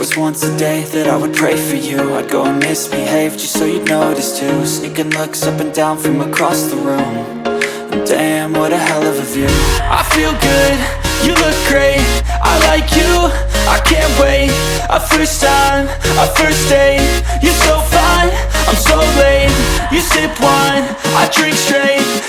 was once a day that I would pray for you. I'd go and misbehave just so you'd notice too. Sneaking looks up and down from across the room. And damn, what a hell of a view. I feel good, you look great, I like you, I can't wait. A first time, a first date. You're so fine, I'm so late. You sip wine, I drink straight.